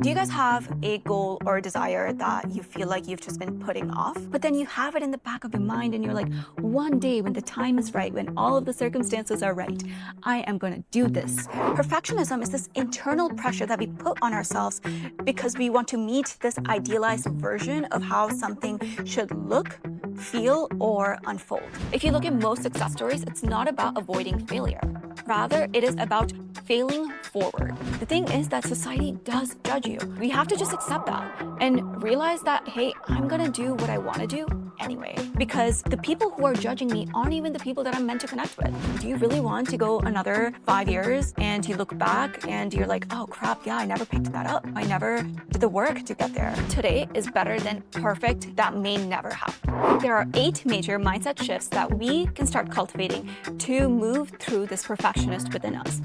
Do you guys have a goal or a desire that you feel like you've just been putting off, but then you have it in the back of your mind and you're like, one day when the time is right, when all of the circumstances are right, I am going to do this. Perfectionism is this internal pressure that we put on ourselves because we want to meet this idealized version of how something should look, feel, or unfold. If you look at most success stories, it's not about avoiding failure. Rather, it is about failing forward. The thing is that society does judge you. We have to just accept that and realize that, hey, I'm gonna do what I wanna do anyway. Because the people who are judging me aren't even the people that I'm meant to connect with. Do you really want to go another 5 years and you look back and you're like, oh crap, yeah, I never picked that up. I never did the work to get there. Today is better than perfect. That may never happen. There are 8 major mindset shifts that we can start cultivating to move through this perfectionist within us.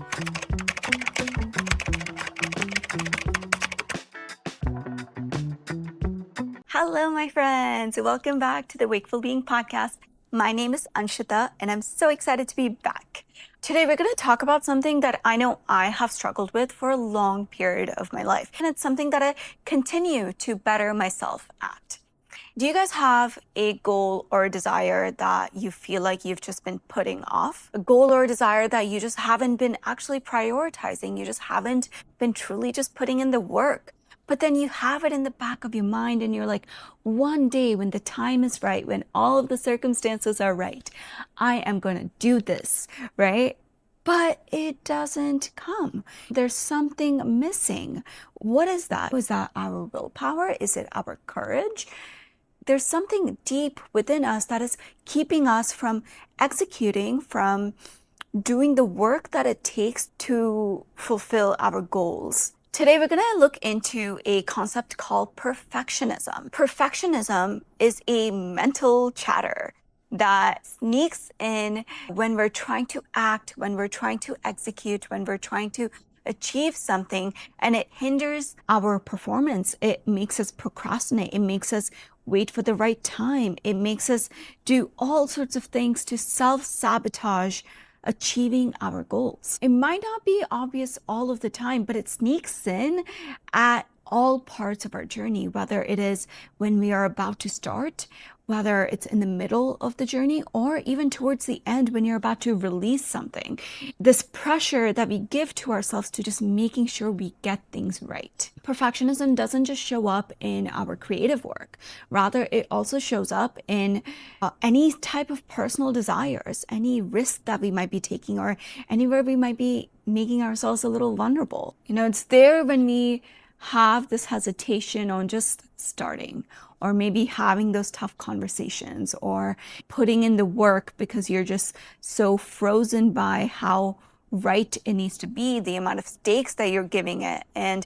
Hello, my friends. Welcome back to the Wakeful Being podcast. My name is Anshita, and I'm so excited to be back. Today, we're going to talk about something that I know I have struggled with for a long period of my life, and it's something that I continue to better myself at. Do you guys have a goal or a desire that you feel like you've just been putting off? A goal or a desire that you just haven't been actually prioritizing? You just haven't been truly just putting in the work? But then you have it in the back of your mind and you're like, one day when the time is right, when all of the circumstances are right, I am going to do this, right? But it doesn't come. There's something missing. What is that? Is that our willpower? Is it our courage? There's something deep within us that is keeping us from executing, from doing the work that it takes to fulfill our goals. Today, we're going to look into a concept called perfectionism. Perfectionism is a mental chatter that sneaks in when we're trying to act, when we're trying to execute, when we're trying to achieve something, and it hinders our performance. It makes us procrastinate. It makes us wait for the right time. It makes us do all sorts of things to self-sabotage achieving our goals. It might not be obvious all of the time, but it sneaks in at all parts of our journey, whether it is when we are about to start, whether it's in the middle of the journey, or even towards the end when you're about to release something. This pressure that we give to ourselves to just making sure we get things right. Perfectionism doesn't just show up in our creative work. Rather, it also shows up in any type of personal desires, any risk that we might be taking, or anywhere we might be making ourselves a little vulnerable. It's there when we have this hesitation on just starting, or maybe having those tough conversations, or putting in the work because you're just so frozen by how right it needs to be, the amount of stakes that you're giving it, and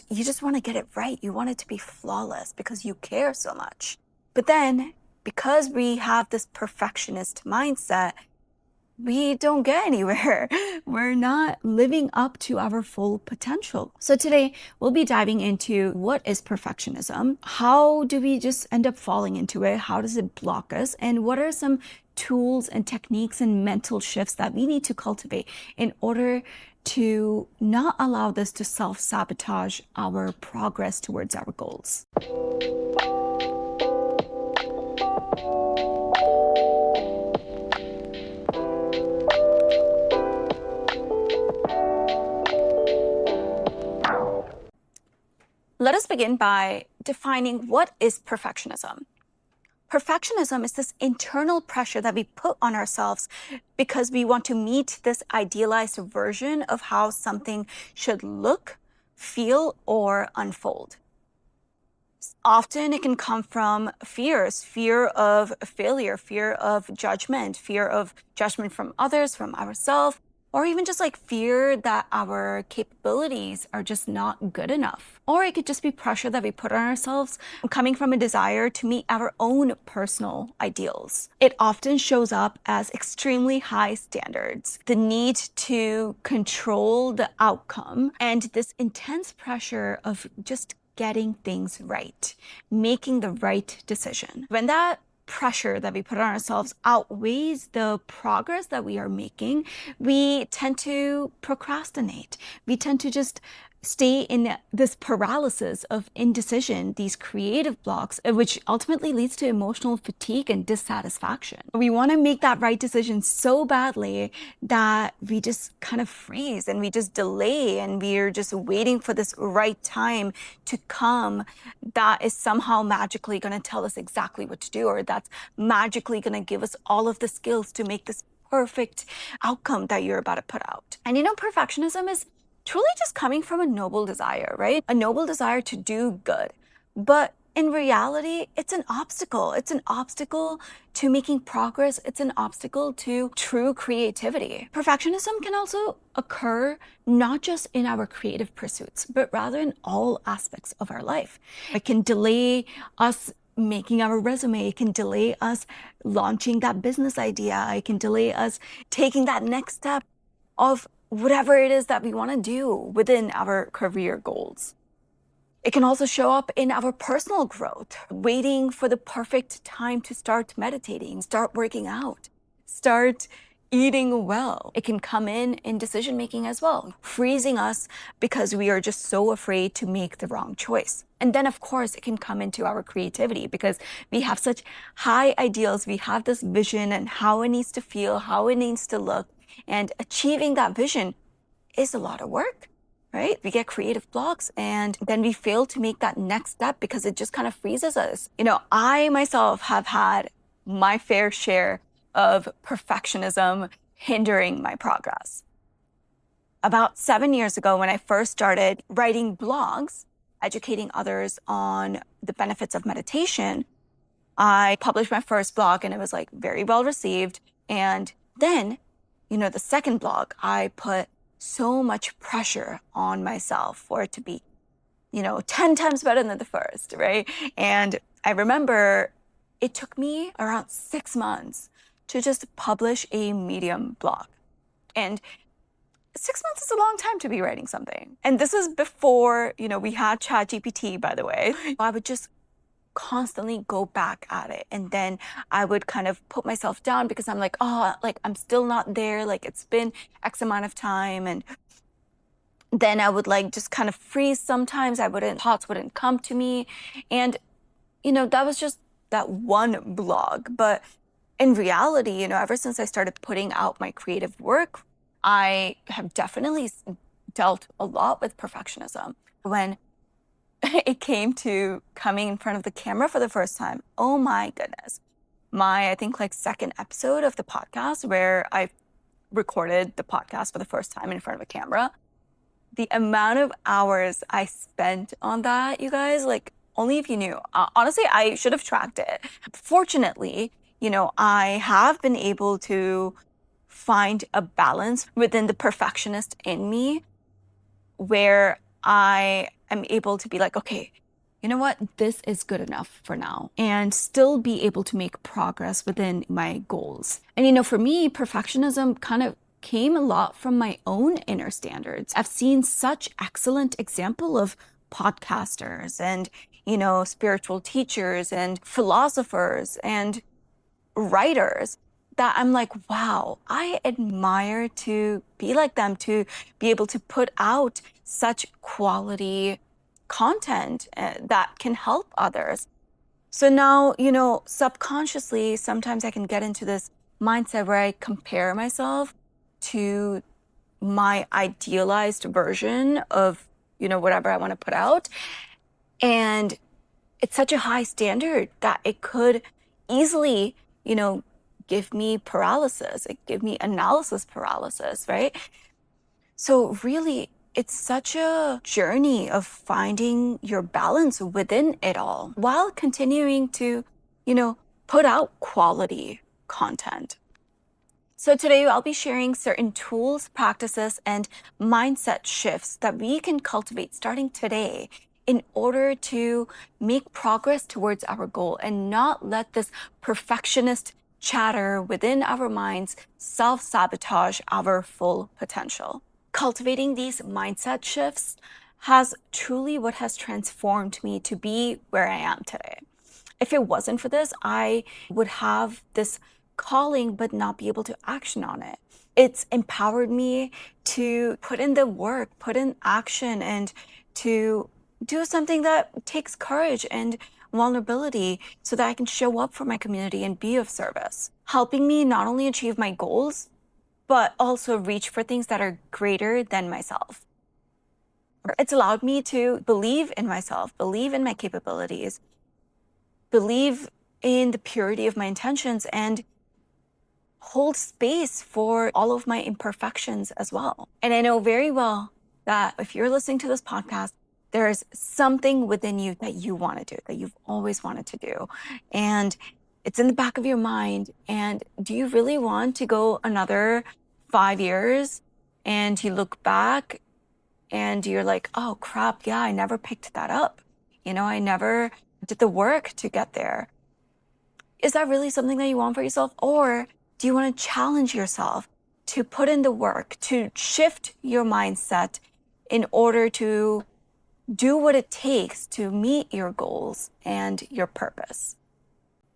you just want to get it right. You want it to be flawless because you care so much. But then, because we have this perfectionist mindset, we don't get anywhere. We're not living up to our full potential. So today we'll be diving into what is perfectionism, how do we just end up falling into it, how does it block us, and what are some tools and techniques and mental shifts that we need to cultivate in order to not allow this to self-sabotage our progress towards our goals. Let us begin by defining what is perfectionism. Perfectionism is this internal pressure that we put on ourselves because we want to meet this idealized version of how something should look, feel, or unfold. Often it can come from fears, fear of failure, fear of judgment from others, from ourselves, or even just like fear that our capabilities are just not good enough. Or it could just be pressure that we put on ourselves coming from a desire to meet our own personal ideals. It often shows up as extremely high standards, the need to control the outcome, and this intense pressure of just getting things right, making the right decision. When that pressure that we put on ourselves outweighs the progress that we are making, we tend to procrastinate. We tend to just stay in this paralysis of indecision, these creative blocks, which ultimately leads to emotional fatigue and dissatisfaction. We want to make that right decision so badly that we just kind of freeze and we just delay and we're just waiting for this right time to come that is somehow magically going to tell us exactly what to do, or that's magically going to give us all of the skills to make this perfect outcome that you're about to put out. And perfectionism is truly just coming from a noble desire, right? A noble desire to do good. But in reality, it's an obstacle. It's an obstacle to making progress. It's an obstacle to true creativity. Perfectionism can also occur not just in our creative pursuits, but rather in all aspects of our life. It can delay us making our resume. It can delay us launching that business idea. It can delay us taking that next step of whatever it is that we want to do within our career goals. It can also show up in our personal growth, waiting for the perfect time to start meditating, start working out, start eating well. It can come in decision making as well, freezing us because we are just so afraid to make the wrong choice. And then, of course, it can come into our creativity because we have such high ideals. We have this vision and how it needs to feel, how it needs to look. And achieving that vision is a lot of work, right? We get creative blocks and then we fail to make that next step because it just kind of freezes us. I myself have had my fair share of perfectionism hindering my progress. About 7 years ago, when I first started writing blogs, educating others on the benefits of meditation, I published my first blog and it was very well received. And then the second blog, I put so much pressure on myself for it to be, 10 times better than the first, right? And I remember it took me around 6 months to just publish a Medium blog. And 6 months is a long time to be writing something. And this is before, we had ChatGPT, by the way. I would just constantly go back at it. And then I would kind of put myself down because I'm I'm still not there. It's been X amount of time. And then I would just kind of freeze sometimes. Thoughts wouldn't come to me. And, that was just that one blog. But in reality, ever since I started putting out my creative work, I have definitely dealt a lot with perfectionism. When it came to coming in front of the camera for the first time, oh my goodness. I think second episode of the podcast where I recorded the podcast for the first time in front of a camera, the amount of hours I spent on that, you guys, only if you knew. Honestly, I should have tracked it. Fortunately, I have been able to find a balance within the perfectionist in me where I am able to be okay, you know what? This is good enough for now, and still be able to make progress within my goals. And for me, perfectionism kind of came a lot from my own inner standards. I've seen such excellent example of podcasters and, spiritual teachers and philosophers and writers that I'm wow, I admire to be like them, to be able to put out such quality content that can help others. So now, subconsciously, sometimes I can get into this mindset where I compare myself to my idealized version of, whatever I want to put out. And it's such a high standard that it could easily, give me paralysis. It give me analysis paralysis, right? So really, it's such a journey of finding your balance within it all while continuing to, put out quality content. So today I'll be sharing certain tools, practices, and mindset shifts that we can cultivate starting today in order to make progress towards our goal and not let this perfectionist chatter within our minds self-sabotage our full potential. Cultivating these mindset shifts has truly what has transformed me to be where I am today. If it wasn't for this, I would have this calling but not be able to action on it. It's empowered me to put in the work, put in action, and to do something that takes courage and vulnerability so that I can show up for my community and be of service, helping me not only achieve my goals, but also reach for things that are greater than myself. It's allowed me to believe in myself, believe in my capabilities, believe in the purity of my intentions, and hold space for all of my imperfections as well. And I know very well that if you're listening to this podcast, there's something within you that you want to do, that you've always wanted to do. And it's in the back of your mind. And do you really want to go another 5 years and you look back and you're like, oh crap, yeah, I never picked that up. I never did the work to get there. Is that really something that you want for yourself? Or do you want to challenge yourself to put in the work, to shift your mindset in order to do what it takes to meet your goals and your purpose?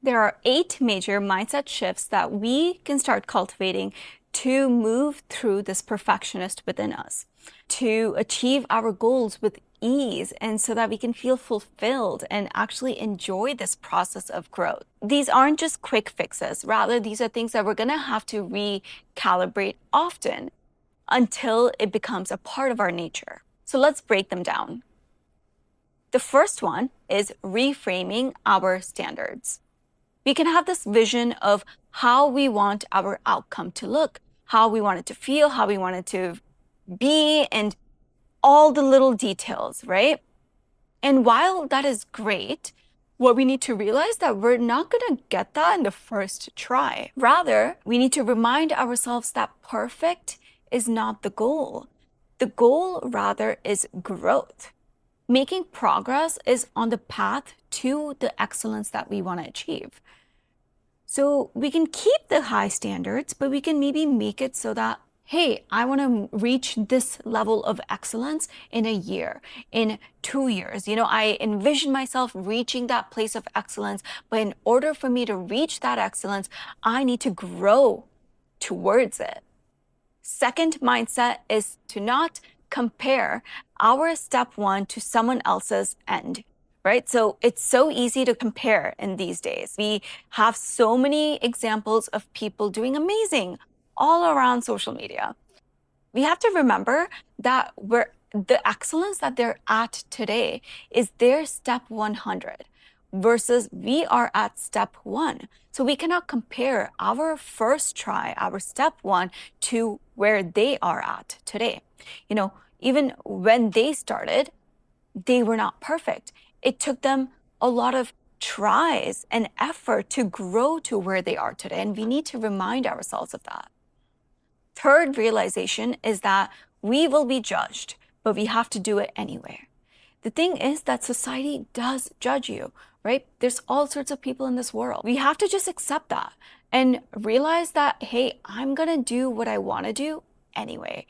There are 8 major mindset shifts that we can start cultivating to move through this perfectionist within us, to achieve our goals with ease, and so that we can feel fulfilled and actually enjoy this process of growth. These aren't just quick fixes. Rather, these are things that we're going to have to recalibrate often until it becomes a part of our nature. So let's break them down. The first one is reframing our standards. We can have this vision of how we want our outcome to look, how we want it to feel, how we want it to be, and all the little details, right? And while that is great, what we need to realize that we're not going to get that in the first try. Rather, we need to remind ourselves that perfect is not the goal. The goal, rather, is growth. Making progress is on the path to the excellence that we want to achieve. So we can keep the high standards, but we can maybe make it so that, hey, I want to reach this level of excellence in a year, in 2 years. I envision myself reaching that place of excellence, but in order for me to reach that excellence, I need to grow towards it. Second mindset is to not compare our step 1 to someone else's end. Right? So it's so easy to compare in these days. We have so many examples of people doing amazing all around social media. We have to remember that the excellence that they're at today is their step 100 versus we are at step 1. So we cannot compare our first try, our step 1, to where they are at today. Even when they started, they were not perfect. It took them a lot of tries and effort to grow to where they are today, and we need to remind ourselves of that. Third realization is that we will be judged, but we have to do it anyway. The thing is that society does judge you, right? There's all sorts of people in this world. We have to just accept that and realize that, hey, I'm gonna do what I wanna do anyway,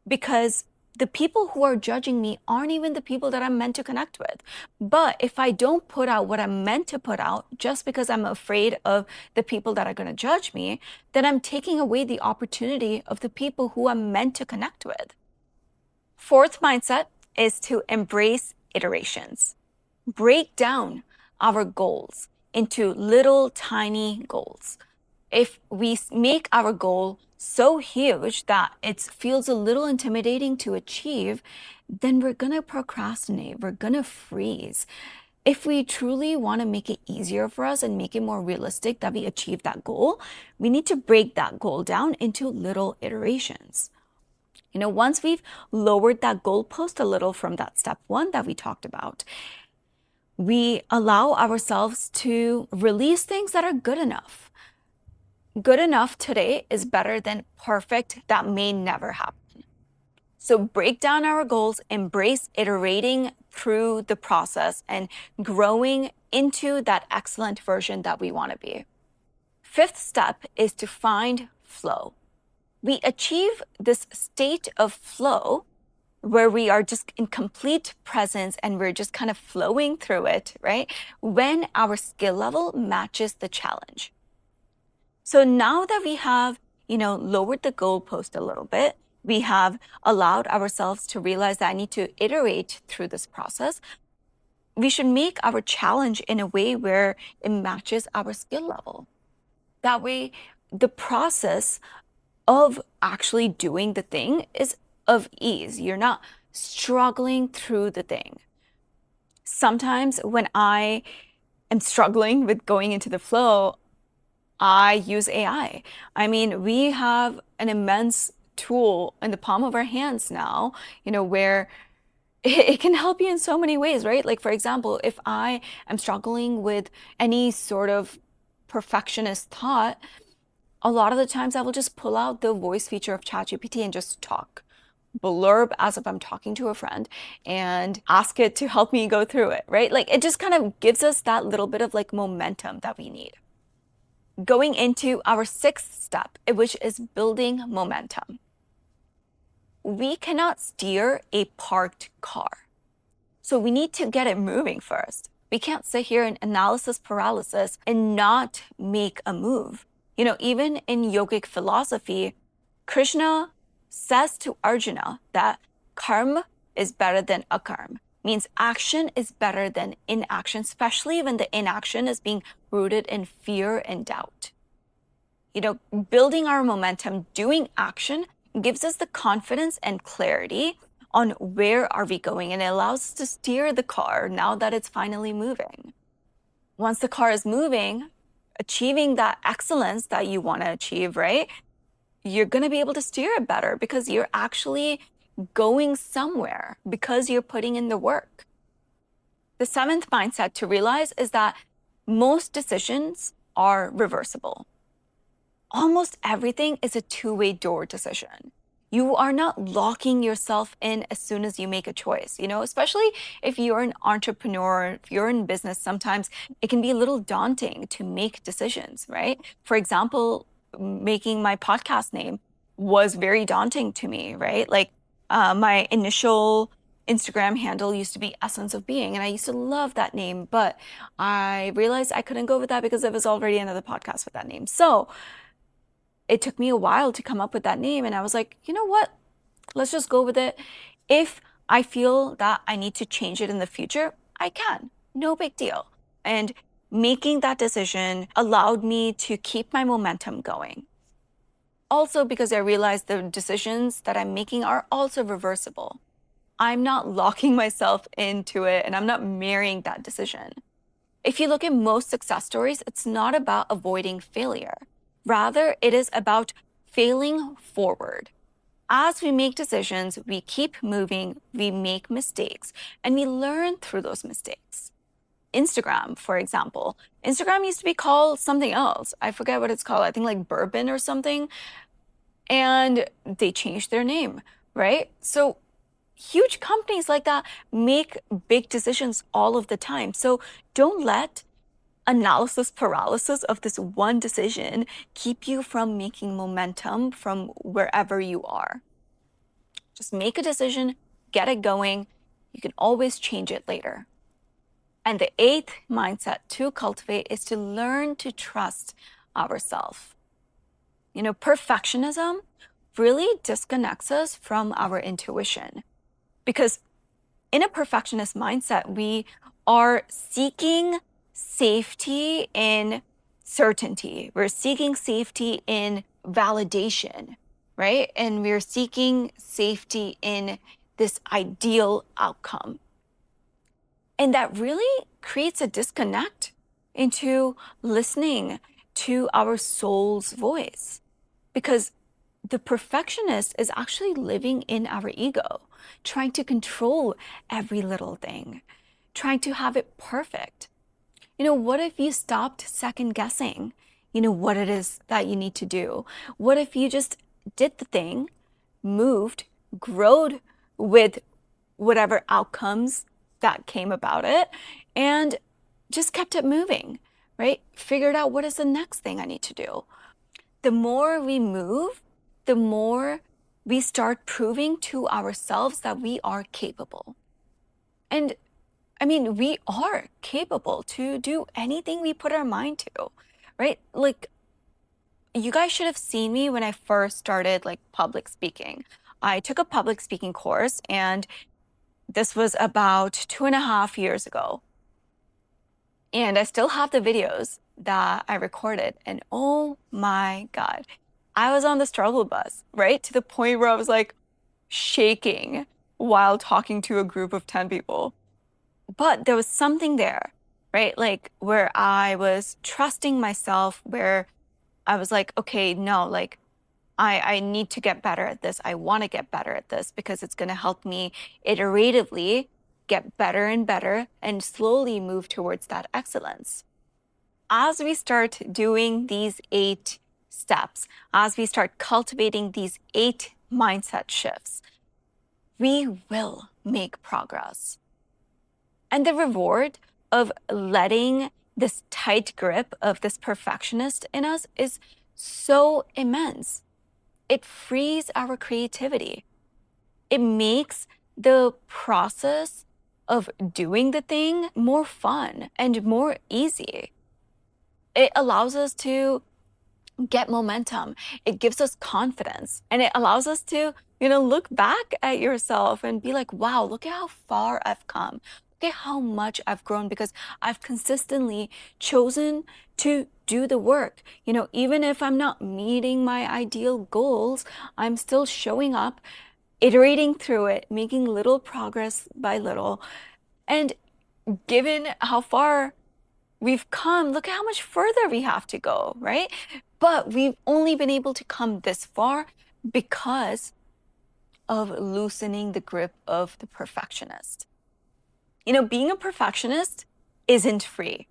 because the people who are judging me aren't even the people that I'm meant to connect with. But if I don't put out what I'm meant to put out just because I'm afraid of the people that are going to judge me, then I'm taking away the opportunity of the people who I'm meant to connect with. Fourth mindset is to embrace iterations. Break down our goals into little tiny goals. If we make our goal so huge that it feels a little intimidating to achieve, then we're going to procrastinate. We're going to freeze. If we truly want to make it easier for us and make it more realistic that we achieve that goal, we need to break that goal down into little iterations. Once we've lowered that goalpost a little from that step 1 that we talked about, we allow ourselves to release things that are good enough. Good enough today is better than perfect that may never happen. So break down our goals, embrace iterating through the process and growing into that excellent version that we want to be. Fifth step is to find flow. We achieve this state of flow where we are just in complete presence and we're just kind of flowing through it, right? When our skill level matches the challenge. So now that we have, lowered the goalpost a little bit. We have allowed ourselves to realize that I need to iterate through this process. We should make our challenge in a way where it matches our skill level. That way, the process of actually doing the thing is of ease. You're not struggling through the thing. Sometimes when I am struggling with going into the flow, I use AI. I mean, we have an immense tool in the palm of our hands now, where it can help you in so many ways, right? Like, for example, if I am struggling with any sort of perfectionist thought, a lot of the times I will just pull out the voice feature of ChatGPT and just talk, blurb as if I'm talking to a friend, and ask it to help me go through it, right? Like, it just kind of gives us that little bit of like momentum that we need. Going into our sixth step, which is building momentum. We cannot steer a parked car. So we need to get it moving first. We can't sit here in analysis paralysis and not make a move. Even in yogic philosophy, Krishna says to Arjuna that karma is better than akarma, means action is better than inaction, especially when the inaction is being rooted in fear and doubt. Building our momentum, doing action gives us the confidence and clarity on where are we going, and it allows us to steer the car now that it's finally moving. Once the car is moving, achieving that excellence that you want to achieve, right? You're going to be able to steer it better because you're actually going somewhere because you're putting in the work. The seventh mindset to realize is that most decisions are reversible. Almost everything is a two-way door decision. You are not locking yourself in as soon as you make a choice, especially if you're an entrepreneur, if you're in business, sometimes it can be a little daunting to make decisions, right? For example, making my podcast name was very daunting to me, right? Like my initial Instagram handle used to be Essence of Being, and I used to love that name, but I realized I couldn't go with that because there was already another podcast with that name. So it took me a while to come up with that name. And I was like, you know what? Let's just go with it. If I feel that I need to change it in the future, I can. No big deal. And making that decision allowed me to keep my momentum going. Also, because I realized the decisions that I'm making are also reversible. I'm not locking myself into it and I'm not marrying that decision. If you look at most success stories, it's not about avoiding failure. Rather, it is about failing forward. As we make decisions, we keep moving, we make mistakes, and we learn through those mistakes. Instagram, for example. Instagram used to be called something else. I forget what it's called. I think like Bourbon or something. And they changed their name, right? So huge companies like that make big decisions all of the time. So don't let analysis paralysis of this one decision keep you from making momentum from wherever you are. Just make a decision, get it going. You can always change it later. And the eighth mindset to cultivate is to learn to trust ourselves. Perfectionism really disconnects us from our intuition, because in a perfectionist mindset, we are seeking safety in certainty. We're seeking safety in validation, right? And we're seeking safety in this ideal outcome. And that really creates a disconnect into listening to our soul's voice, because the perfectionist is actually living in our ego, trying to control every little thing, trying to have it perfect. What if you stopped second guessing, what it is that you need to do? What if you just did the thing, moved, growed with whatever outcomes that came about it, and just kept it moving, right? Figured out what is the next thing I need to do. The more we move, the more we start proving to ourselves that we are capable. And I mean, we are capable to do anything we put our mind to, right? Like, You guys should have seen me when I first started like public speaking. I took a public speaking course, and this was about 2.5 years ago. And I still have the videos that I recorded. And oh my God, I was on the struggle bus, right? To the point where I was like shaking while talking to a group of 10 people. But there was something there, right? Like where I was trusting myself, where I was like, okay, no, like I need to get better at this. I want to get better at this because it's going to help me iteratively get better and better and slowly move towards that excellence. As we start doing these 8 steps, as we start cultivating these 8 mindset shifts, we will make progress. And the reward of letting this tight grip of this perfectionist in us is so immense. It frees our creativity. It makes the process of doing the thing more fun and more easy. It allows us to get momentum. It gives us confidence, and it allows us to, look back at yourself and be like, wow, look at how far I've come. Look at how much I've grown because I've consistently chosen to do the work. Even if I'm not meeting my ideal goals, I'm still showing up, iterating through it, making little progress by little. And given how far we've come, look at how much further we have to go, right? But we've only been able to come this far because of loosening the grip of the perfectionist. Being a perfectionist isn't free.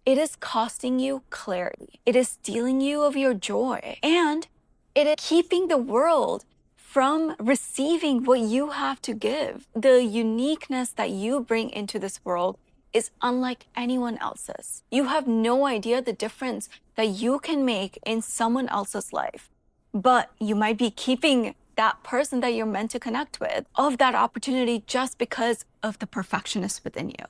It is costing you clarity. It is stealing you of your joy. And it is keeping the world from receiving what you have to give. The uniqueness that you bring into this world is unlike anyone else's. You have no idea the difference that you can make in someone else's life. But you might be keeping that person that you're meant to connect with of that opportunity just because of the perfectionist within you.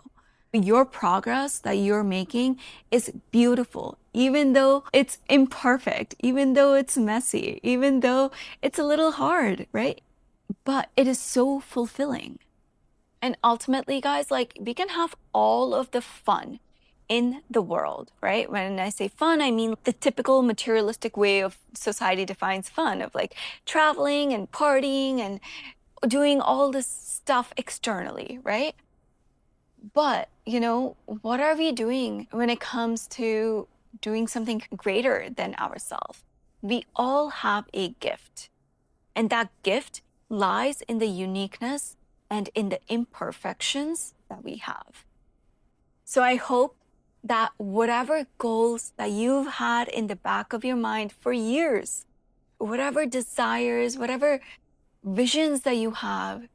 Your progress that you're making is beautiful, even though it's imperfect, even though it's messy, even though it's a little hard, right? But it is so fulfilling. And ultimately, guys, like we can have all of the fun in the world, right? When I say fun, I mean the typical materialistic way of society defines fun, of like traveling and partying and doing all this stuff externally, right? But, what are we doing when it comes to doing something greater than ourselves? We all have a gift, and that gift lies in the uniqueness and in the imperfections that we have. So I hope that whatever goals that you've had in the back of your mind for years, whatever desires, whatever visions that you have,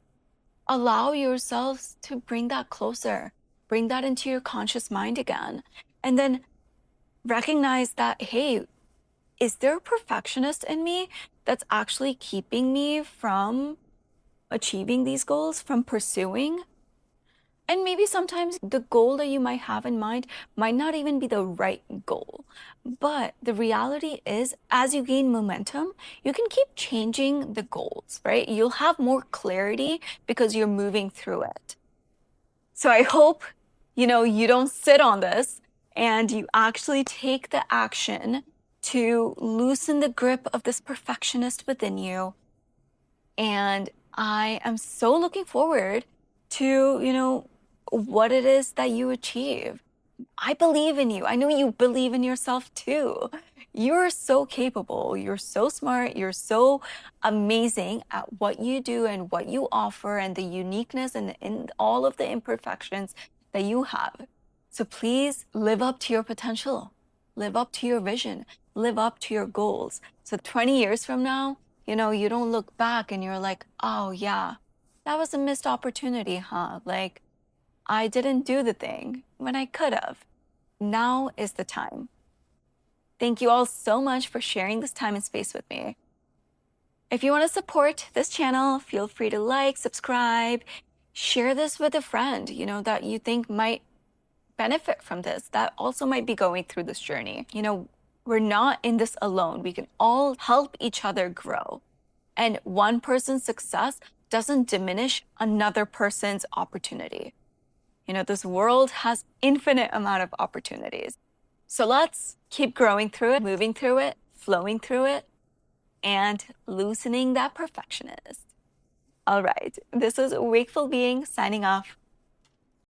allow yourselves to bring that closer, bring that into your conscious mind again. And then recognize that, hey, is there a perfectionist in me that's actually keeping me from achieving these goals, from pursuing? And maybe sometimes the goal that you might have in mind might not even be the right goal. But the reality is, as you gain momentum, you can keep changing the goals, right? You'll have more clarity because you're moving through it. So I hope, you don't sit on this and you actually take the action to loosen the grip of this perfectionist within you. And I am so looking forward to, what it is that you achieve. I believe in you. I know you believe in yourself too. You're so capable. You're so smart. You're so amazing at what you do and what you offer and the uniqueness and in all of the imperfections that you have. So please live up to your potential, live up to your vision, live up to your goals. So 20 years from now, you don't look back and you're like, oh yeah, that was a missed opportunity, huh? Like, I didn't do the thing when I could have. Now is the time. Thank you all so much for sharing this time and space with me. If you want to support this channel, feel free to like, subscribe, share this with a friend, that you think might benefit from this, that also might be going through this journey. we're not in this alone. We can all help each other grow. And one person's success doesn't diminish another person's opportunity. This world has infinite amount of opportunities. So let's keep growing through it, moving through it, flowing through it, and loosening that perfectionist. All right, this is Wakeful Being signing off.